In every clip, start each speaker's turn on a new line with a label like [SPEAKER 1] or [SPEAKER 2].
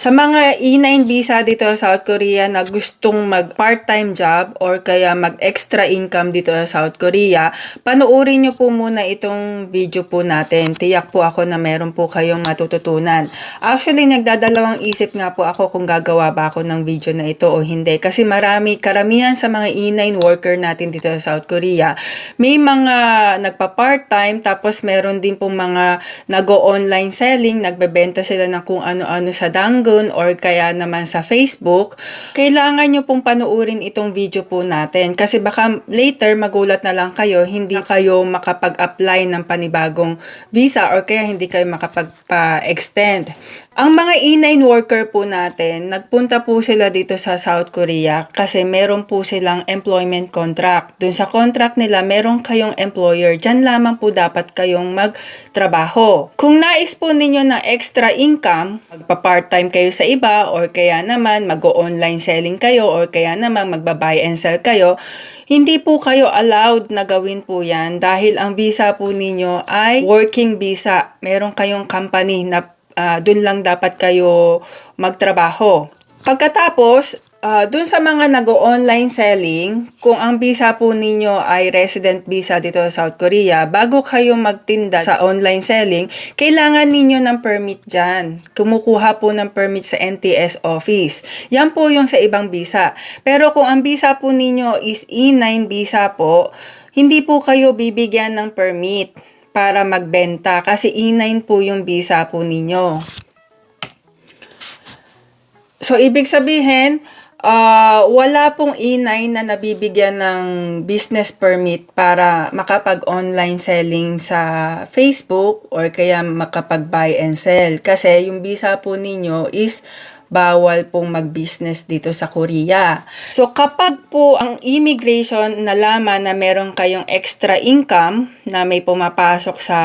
[SPEAKER 1] Sa mga E9 visa dito sa South Korea na gustong mag part-time job or kaya mag extra income dito sa South Korea, panoorin nyo po muna itong video po natin. Tiyak po ako na meron po kayong matututunan. Actually, nagdadalawang isip nga po ako kung gagawa ba ako ng video na ito o hindi. Kasi karamihan sa mga E9 worker natin dito sa South Korea, may mga nagpa-part-time tapos meron din pong mga nag-o-online selling, nagbebenta sila ng kung ano-ano sa or kaya naman sa Facebook. Kailangan nyo pong panuorin itong video po natin kasi baka later magulat na lang kayo, hindi kayo makapag-apply ng panibagong visa or kaya hindi kayo makapag-extend. Ang mga E9 worker po natin, nagpunta po sila dito sa South Korea kasi meron po silang employment contract. Dun sa contract nila, meron kayong employer. Diyan lamang po dapat kayong magtrabaho. Kung nais po ninyo ng extra income, magpa-part-time kayo sa iba or kaya naman mag-o-online selling kayo or kaya naman magba-buy and sell kayo, hindi po kayo allowed na gawin po yan dahil ang visa po ninyo ay working visa. Meron kayong company na dun lang dapat kayo magtrabaho. Pagkatapos, dun sa mga nag-o-online selling, kung ang visa po ninyo ay resident visa dito sa South Korea, bago kayo magtinda sa online selling, kailangan ninyo ng permit dyan. Kumukuha po ng permit sa NTS office. Yan po yung sa ibang visa. Pero kung ang visa po ninyo is E9 visa po, hindi po kayo bibigyan ng permit para magbenta kasi E9 po yung visa po ninyo. So, ibig sabihin, wala pong E9 na nabibigyan ng business permit para makapag-online selling sa Facebook or kaya makapag-buy and sell. Kasi yung visa po ninyo is bawal pong mag-business dito sa Korea. So kapag po ang immigration nalaman na meron kayong extra income na may pumapasok sa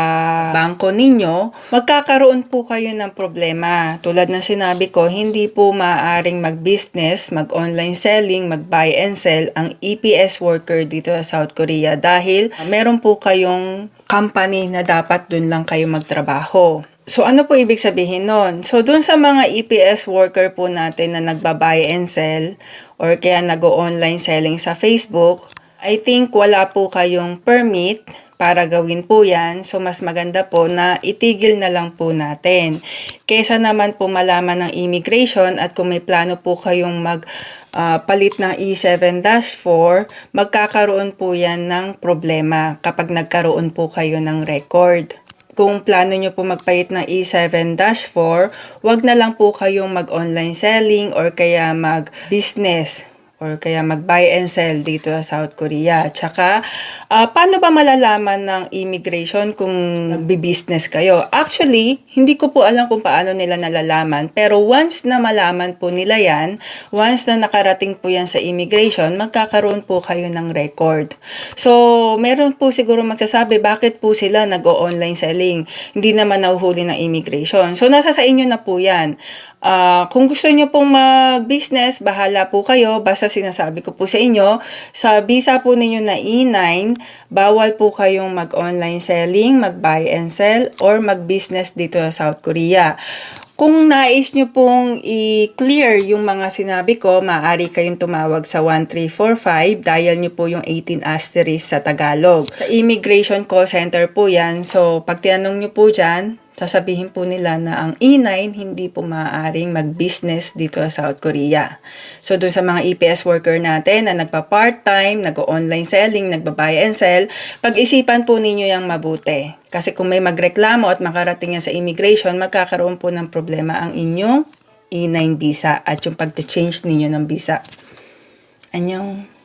[SPEAKER 1] bangko ninyo, magkakaroon po kayo ng problema. Tulad ng sinabi ko, hindi po maaaring mag-business, mag-online selling, mag-buy and sell ang EPS worker dito sa South Korea dahil meron po kayong company na dapat dun lang kayo magtrabaho. So, ano po ibig sabihin nun? So, dun sa mga EPS worker po natin na nagba-buy and sell or kaya nag-o-online selling sa Facebook, I think wala po kayong permit para gawin po yan. So, mas maganda po na itigil na lang po natin. Kesa naman po malaman ng immigration at kung may plano po kayong palit ng E7-4, magkakaroon po yan ng problema kapag nagkaroon po kayo ng record. Kung plano nyo po magpalit ng E7-4, wag na lang po kayong mag-online selling or kaya mag-business or kaya mag-buy and sell dito sa South Korea. Tsaka, paano ba malalaman ng immigration kung nagbi-business kayo? Actually, hindi ko po alam kung paano nila nalalaman. Pero once na malaman po nila yan, once na nakarating po yan sa immigration, magkakaroon po kayo ng record. So, meron po siguro magsasabi, bakit po sila nag-o-online selling? Hindi naman nahuhuli ng immigration. So, nasa sa inyo na po yan. Kung gusto nyo pong mag-business, bahala po kayo. Basta sinasabi ko po sa inyo, sa visa po ninyo na E9, bawal po kayong mag-online selling, mag-buy and sell, or mag-business dito sa South Korea. Kung nais nyo pong i-clear yung mga sinabi ko, maaari kayong tumawag sa 1345, dial nyo po yung 18 asterisk sa Tagalog. Sa Immigration Call Center po yan, so pag tinanong nyo po dyan, sasabihin po nila na ang E9 hindi po maaaring mag-business dito sa South Korea. So, dun sa mga EPS worker natin na nagpa-part-time, nag-online selling, nagba-buy and sell, pag-isipan po ninyo yung mabuti. Kasi kung may magreklamo at makarating yan sa immigration, magkakaroon po ng problema ang inyong E9 visa at yung pag-change ninyo ng visa. Anyong